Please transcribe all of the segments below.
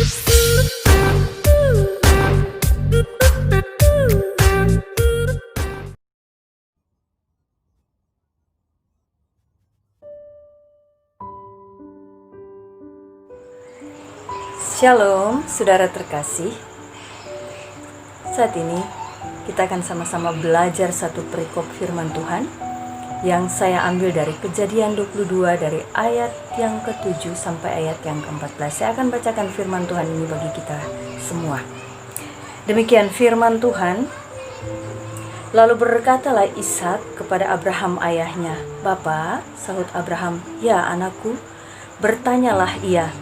Shalom, saudara terkasih. Saat ini kita akan sama-sama belajar satu perikop firman Tuhan yang saya ambil dari Kejadian 22 dari ayat yang ke-7 sampai ayat yang ke-14. Saya akan bacakan firman Tuhan ini bagi kita semua. Demikian firman Tuhan. Lalu berkatalah Ishak kepada Abraham ayahnya, "Bapa," sahut Abraham, "Ya anakku." Bertanyalah ia,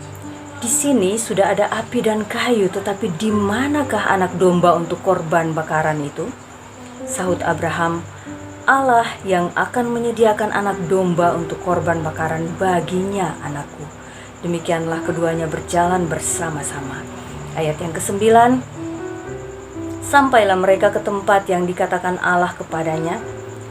"Di sini sudah ada api dan kayu, tetapi di manakah anak domba untuk korban bakaran itu?" Sahut Abraham, "Allah yang akan menyediakan anak domba untuk korban bakaran baginya, anakku." Demikianlah keduanya berjalan bersama-sama. Ayat yang ke-9, sampailah mereka ke tempat yang dikatakan Allah kepadanya.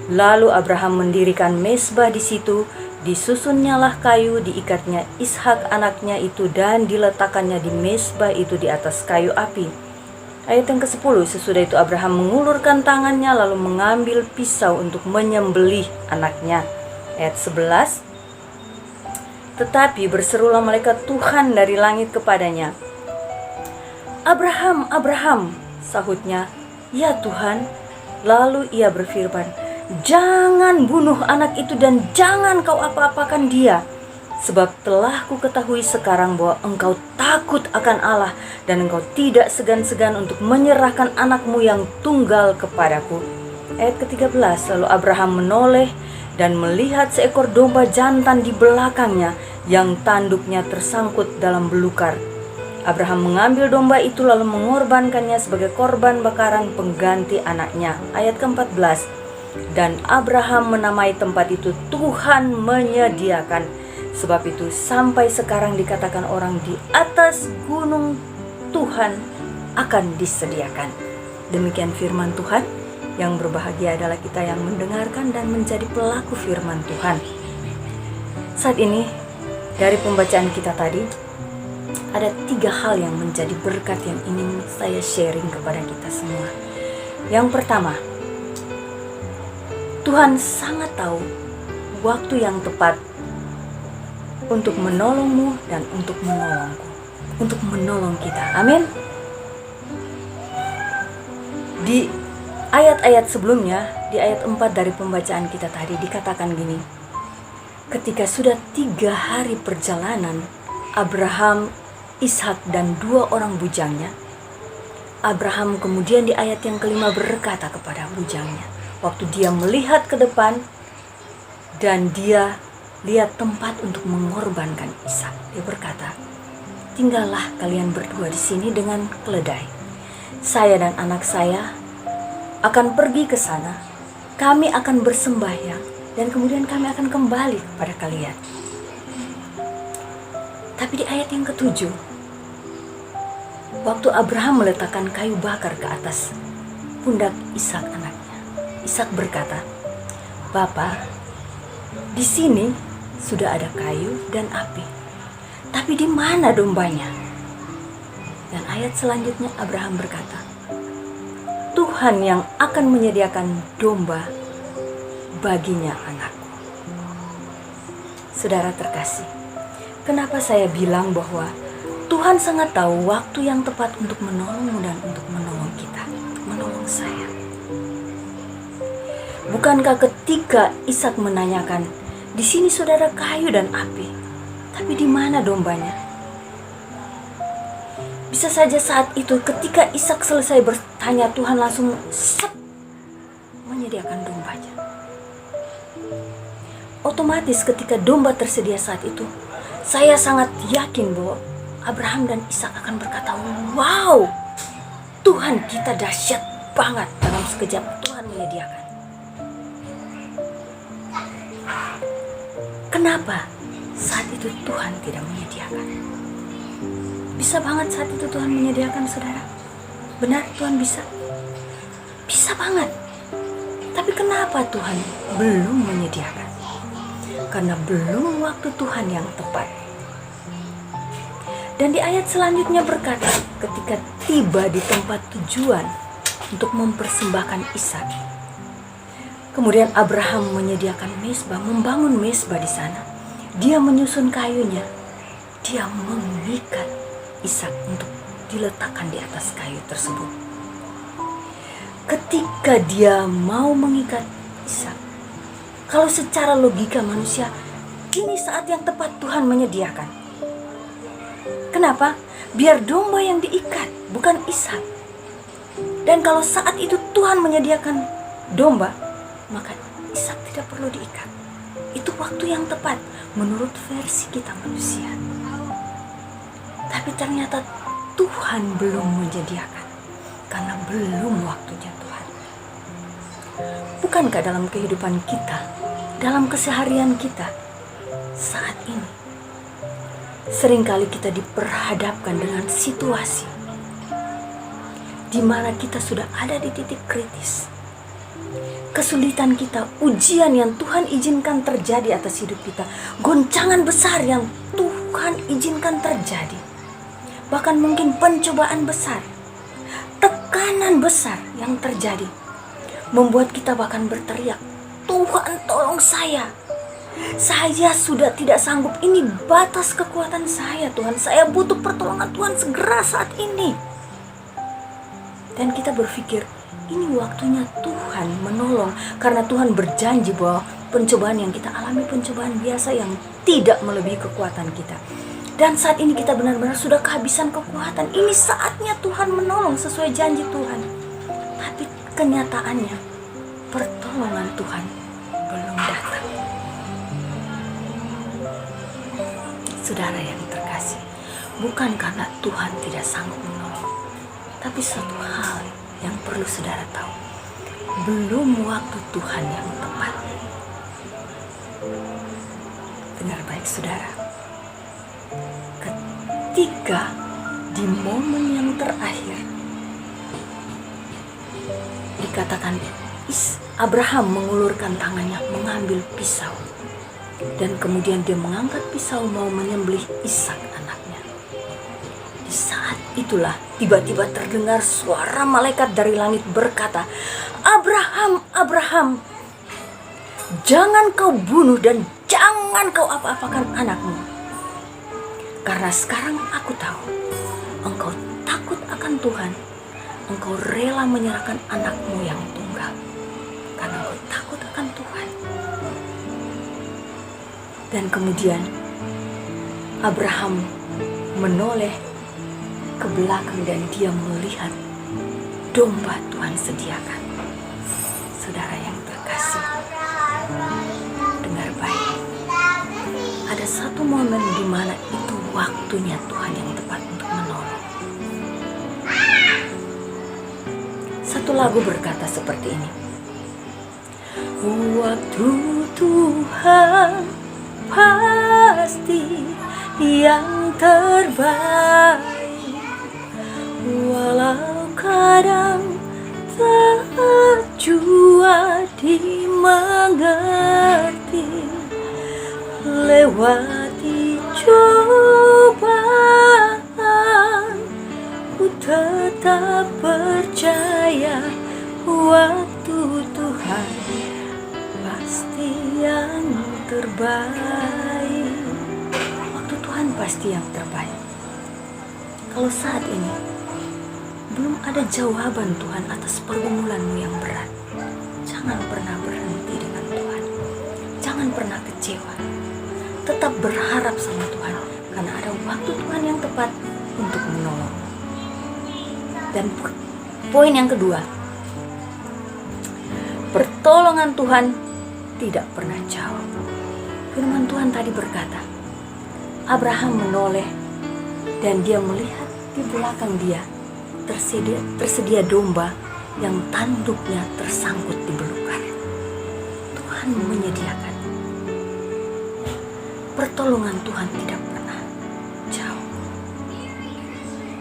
Lalu Abraham mendirikan mezbah di situ. Disusunnyalah kayu, diikatnya Ishak anaknya itu, dan diletakkannya di mezbah itu di atas kayu api. Ayat yang ke-10, sesudah itu Abraham mengulurkan tangannya lalu mengambil pisau untuk menyembelih anaknya. Ayat 11, tetapi berserulah malaikat Tuhan dari langit kepadanya, "Abraham, Abraham," sahutnya, "Ya Tuhan." Lalu ia berfirman, "Jangan bunuh anak itu dan jangan kau apa-apakan dia. Sebab telah ku ketahui sekarang bahwa engkau takut akan Allah dan engkau tidak segan-segan untuk menyerahkan anakmu yang tunggal kepadaku." Ayat ke-13, lalu Abraham menoleh dan melihat seekor domba jantan di belakangnya yang tanduknya tersangkut dalam belukar. Abraham mengambil domba itu lalu mengorbankannya sebagai korban bakaran pengganti anaknya. Ayat ke-14, dan Abraham menamai tempat itu Tuhan menyediakan. Sebab itu sampai sekarang dikatakan orang, di atas gunung Tuhan akan disediakan. Demikian firman Tuhan. Yang berbahagia adalah kita yang mendengarkan dan menjadi pelaku firman Tuhan. Saat ini dari pembacaan kita tadi, ada 3 hal yang menjadi berkat yang ingin saya sharing kepada kita semua. Yang pertama, Tuhan sangat tahu waktu yang tepat untuk menolongmu dan untuk menolongku, untuk menolong kita. Amin. Di ayat-ayat sebelumnya, di ayat 4 dari pembacaan kita tadi dikatakan gini, ketika sudah 3 hari perjalanan, Abraham, Ishak dan 2 orang bujangnya, Abraham kemudian di ayat yang ke-5 berkata kepada bujangnya, waktu dia melihat ke depan dan dia lihat tempat untuk mengorbankan Ishak, dia berkata, "Tinggallah kalian berdua di sini dengan keledai. Saya dan anak saya akan pergi ke sana. Kami akan bersembahyang dan kemudian kami akan kembali kepada kalian." Tapi di ayat yang ke-7, waktu Abraham meletakkan kayu bakar ke atas pundak Ishak anaknya, Ishak berkata, "Bapa, di sini sudah ada kayu dan api, tapi di mana dombanya?" Dan ayat selanjutnya Abraham berkata, "Tuhan yang akan menyediakan domba baginya anakku." Saudara terkasih, kenapa saya bilang bahwa Tuhan sangat tahu waktu yang tepat untuk menolongmu dan untuk menolong kita, untuk menolong saya. Bukankah ketika Ishak menanyakan, "Di sini sudah ada kayu dan api, tapi di mana dombanya?" Bisa saja saat itu ketika Ishak selesai bertanya, Tuhan langsung menyediakan dombanya. Otomatis ketika domba tersedia saat itu, saya sangat yakin bahwa Abraham dan Ishak akan berkata, "Wow, Tuhan kita dahsyat banget, dalam sekejap Tuhan menyediakan." Kenapa saat itu Tuhan tidak menyediakan? Bisa banget saat itu Tuhan menyediakan, saudara. Benar, Tuhan bisa. Bisa banget. Tapi kenapa Tuhan belum menyediakan? Karena belum waktu Tuhan yang tepat. Dan di ayat selanjutnya berkata, ketika tiba di tempat tujuan untuk mempersembahkan Ishak, kemudian Abraham menyediakan mezbah, membangun mezbah di sana. Dia menyusun kayunya, dia mengikat Ishak untuk diletakkan di atas kayu tersebut. Ketika dia mau mengikat Ishak, kalau secara logika manusia, ini saat yang tepat Tuhan menyediakan. Kenapa? Biar domba yang diikat, bukan Ishak. Dan kalau saat itu Tuhan menyediakan domba, maka Ishak tidak perlu diikat. Itu waktu yang tepat menurut versi kita manusia. Tapi ternyata Tuhan belum menyediakan, karena belum waktunya Tuhan. Bukankah dalam kehidupan kita, dalam keseharian kita saat ini, seringkali kita diperhadapkan dengan situasi di mana kita sudah ada di titik kritis. Kesulitan kita, ujian yang Tuhan izinkan terjadi atas hidup kita, goncangan besar yang Tuhan izinkan terjadi, bahkan mungkin pencobaan besar, tekanan besar yang terjadi, membuat kita bahkan berteriak, "Tuhan, tolong saya sudah tidak sanggup, ini batas kekuatan saya Tuhan, saya butuh pertolongan Tuhan segera saat ini." Dan kita berpikir, ini waktunya Tuhan menolong, karena Tuhan berjanji bahwa pencobaan yang kita alami, pencobaan biasa yang tidak melebihi kekuatan kita. Dan saat ini kita benar-benar sudah kehabisan kekuatan, ini saatnya Tuhan menolong sesuai janji Tuhan. Tapi kenyataannya, pertolongan Tuhan belum datang. Saudara yang terkasih, bukan karena Tuhan tidak sanggup menolong, tapi satu hal yang perlu saudara tahu, belum waktu Tuhan yang tepat. Dengar baik saudara, ketika di momen yang terakhir dikatakan Abraham mengulurkan tangannya mengambil pisau, dan kemudian dia mengangkat pisau mau menyembelih Ishak anaknya. Di saat itulah tiba-tiba terdengar suara malaikat dari langit berkata, "Abraham, Abraham, jangan kau bunuh dan jangan kau apa-apakan anakmu. Karena sekarang aku tahu engkau takut akan Tuhan, engkau rela menyerahkan anakmu yang tunggal, karena engkau takut akan Tuhan." Dan kemudian Abraham menoleh ke belakang dan dia melihat domba Tuhan sediakan. Saudara yang terkasih, dengar baik. Ada satu momen di mana itu waktunya Tuhan yang tepat untuk menolong. Satu lagu berkata seperti ini. Waktu Tuhan pasti yang terbaik, walau kadang tak jua dimengerti, lewati cobaan ku tetap percaya waktu Tuhan pasti yang terbaik. Waktu Tuhan pasti yang terbaik. Kalau saat ini belum ada jawaban Tuhan atas pergumulanmu yang berat, jangan pernah berhenti dengan Tuhan. Jangan pernah kecewa. Tetap berharap sama Tuhan, karena ada waktu Tuhan yang tepat untuk menolong. Dan poin yang kedua, pertolongan Tuhan tidak pernah jauh. Firman Tuhan tadi berkata, Abraham menoleh dan dia melihat di belakang dia tersedia domba yang tanduknya tersangkut di belukar. Tuhan menyediakan. Pertolongan Tuhan tidak pernah jauh.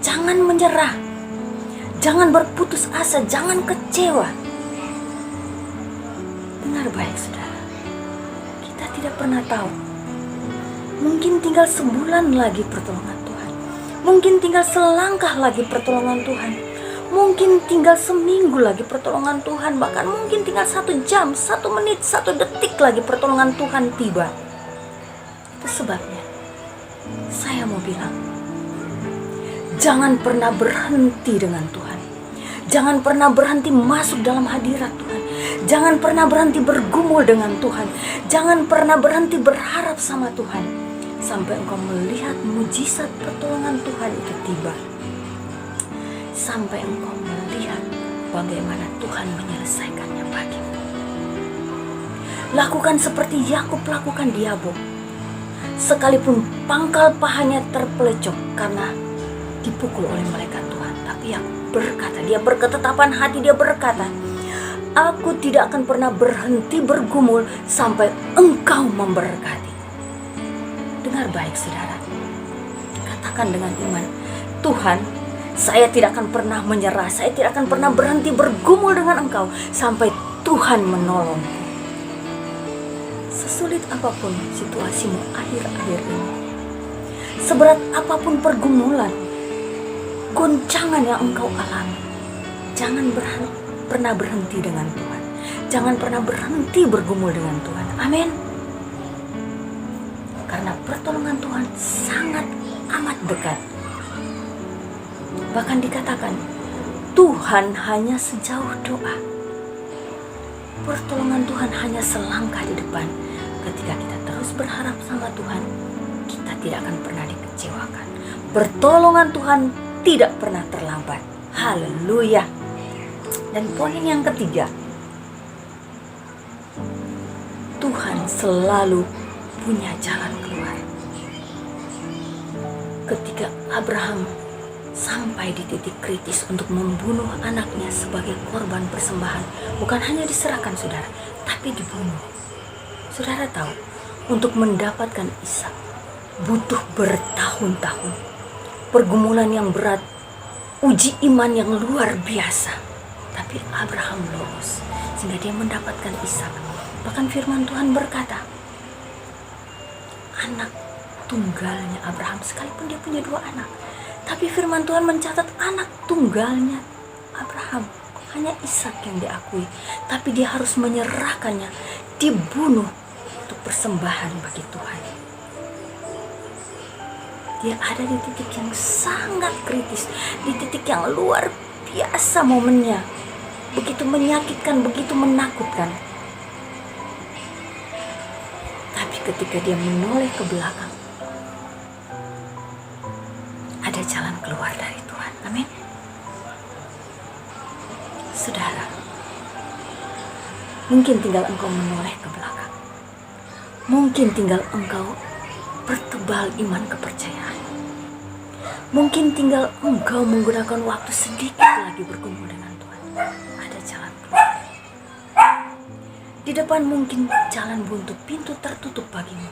Jangan menyerah. Jangan berputus asa, jangan kecewa. Dengar baik saudara, kita tidak pernah tahu. Mungkin tinggal sebulan lagi pertolongan Tuhan. Mungkin tinggal selangkah lagi pertolongan Tuhan. Mungkin tinggal seminggu lagi pertolongan Tuhan. Bahkan mungkin tinggal 1 jam, 1 menit, 1 detik lagi pertolongan Tuhan tiba. Itu sebabnya saya mau bilang, jangan pernah berhenti dengan Tuhan. Jangan pernah berhenti masuk dalam hadirat Tuhan. Jangan pernah berhenti bergumul dengan Tuhan. Jangan pernah berhenti berharap sama Tuhan sampai engkau melihat mujizat pertolongan Tuhan itu tiba. Sampai engkau melihat bagaimana Tuhan menyelesaikannya bagimu. Lakukan seperti Yakub lakukan di Yabok. Sekalipun pangkal pahanya terpelecok karena dipukul oleh malaikat Tuhan, tapi dia berketetapan hati, dia berkata, aku tidak akan pernah berhenti bergumul sampai engkau memberkati. Dengar baik saudara, katakan dengan iman, Tuhan, saya tidak akan pernah menyerah, saya tidak akan pernah berhenti bergumul dengan engkau sampai Tuhan menolongku. Sesulit apapun situasimu akhir-akhir ini, seberat apapun pergumulan, goncangan yang engkau alami, jangan pernah berhenti dengan Tuhan. Jangan pernah berhenti bergumul dengan Tuhan. Amin. Karena pertolongan Tuhan sangat amat dekat. Bahkan dikatakan, Tuhan hanya sejauh doa. Pertolongan Tuhan hanya selangkah di depan. Ketika kita terus berharap sama Tuhan, kita tidak akan pernah dikecewakan. Pertolongan Tuhan tidak pernah terlambat. Haleluya. Dan poin yang ketiga, Tuhan selalu punya jalan keluar. Ketika Abraham sampai di titik kritis untuk membunuh anaknya sebagai korban persembahan, bukan hanya diserahkan saudara, tapi dibunuh. Saudara tahu, untuk mendapatkan Ishak butuh bertahun-tahun, pergumulan yang berat, uji iman yang luar biasa. Tapi Abraham lolos sehingga dia mendapatkan Ishak. Bahkan firman Tuhan berkata, anak tunggalnya Abraham, sekalipun dia punya 2 anak, tapi firman Tuhan mencatat anak tunggalnya Abraham hanya Ishak yang diakui. Tapi dia harus menyerahkannya, dibunuh untuk persembahan bagi Tuhan. Dia ada di titik yang sangat kritis, di titik yang luar biasa momennya. Begitu menyakitkan, begitu menakutkan. Tapi ketika dia menoleh ke belakang, ada jalan keluar dari Tuhan. Amin. Saudara, mungkin tinggal engkau menoleh ke belakang. Mungkin tinggal engkau pertebal iman kepercayaan. Mungkin tinggal engkau menggunakan waktu sedikit lagi bergumul dengan Tuhan. Ada jalan keluar. Di depan mungkin jalan buntu, pintu tertutup bagimu.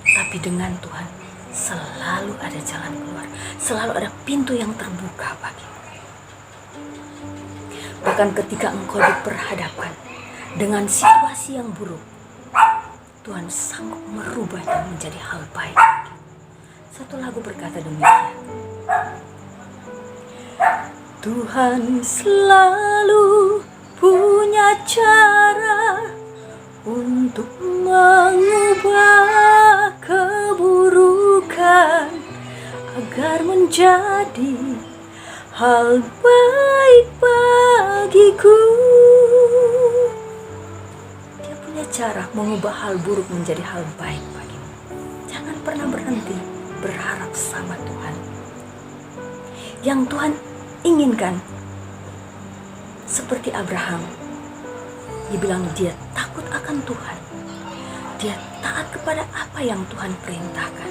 Tapi dengan Tuhan selalu ada jalan keluar. Selalu ada pintu yang terbuka bagimu. Bahkan ketika engkau diperhadapkan dengan situasi yang buruk, Tuhan sanggup merubahnya menjadi hal baik. Satu lagu berkata demikian. Tuhan selalu punya cara untuk mengubah keburukan agar menjadi hal baik bagiku. Dia punya cara mengubah hal buruk menjadi hal baik bagimu. Jangan pernah berhenti berharap sama Tuhan. Yang Tuhan inginkan, seperti Abraham, dia bilang dia takut akan Tuhan. Dia taat kepada apa yang Tuhan perintahkan.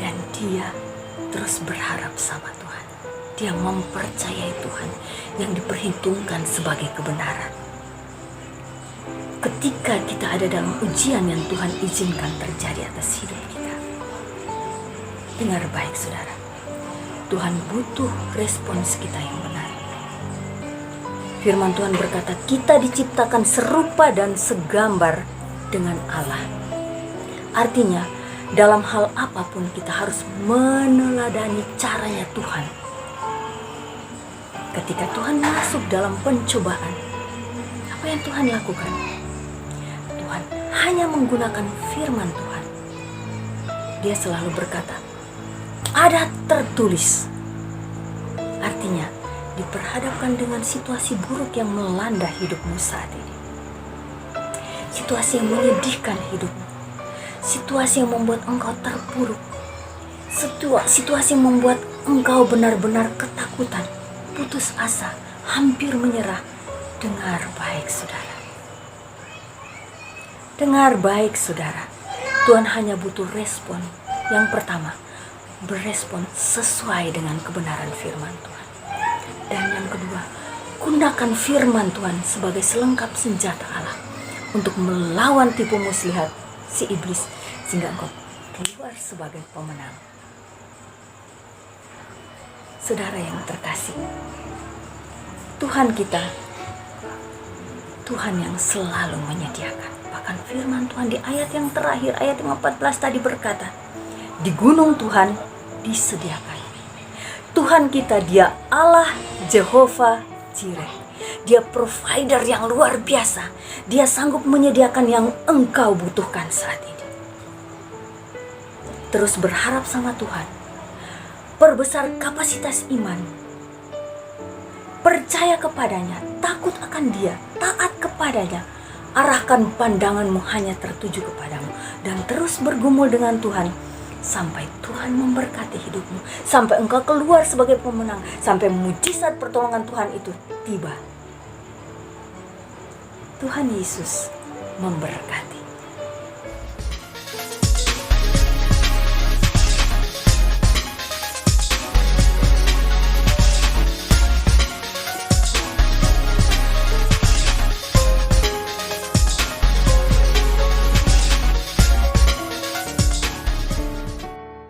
Dan dia terus berharap sama Tuhan. Dia mempercayai Tuhan yang diperhitungkan sebagai kebenaran. Ketika kita ada dalam ujian yang Tuhan izinkan terjadi atas hidup kita, dengar baik saudara, Tuhan butuh respons kita yang benar. Firman Tuhan berkata, kita diciptakan serupa dan segambar dengan Allah. Artinya, Dalam hal apapun kita harus meneladani caranya Tuhan. Ketika Tuhan masuk dalam pencobaan, apa yang Tuhan lakukan? Tuhan hanya menggunakan firman Tuhan. Dia selalu berkata, ada tertulis. Artinya, diperhadapkan dengan situasi buruk yang melanda hidupmu saat ini. Situasi yang menyedihkan hidupmu. Situasi yang membuat engkau terpuruk. Situasi yang membuat engkau benar-benar ketakutan, putus asa, hampir menyerah. Dengar baik saudara. Dengar baik saudara. Tuhan hanya butuh respon. Yang pertama, berespon sesuai dengan kebenaran firman Tuhan. Dan yang kedua, gunakan firman Tuhan sebagai selengkap senjata Allah untuk melawan tipu muslihat si iblis, sehingga engkau keluar sebagai pemenang. Saudara yang terkasih, Tuhan kita, Tuhan yang selalu menyediakan. Bahkan firman Tuhan di ayat yang terakhir, ayat yang 14 tadi berkata, di gunung Tuhan disediakan. Tuhan kita, dia Allah Jehovah Jireh. Dia provider yang luar biasa. Dia sanggup menyediakan yang engkau butuhkan saat ini. Terus berharap sama Tuhan. Perbesar kapasitas iman. Percaya kepadanya, takut akan dia, taat kepadanya. Arahkan pandanganmu hanya tertuju kepadamu. Dan terus bergumul dengan Tuhan. Sampai Tuhan memberkati hidupmu. Sampai engkau keluar sebagai pemenang. Sampai mujizat pertolongan Tuhan itu tiba. Tuhan Yesus memberkati.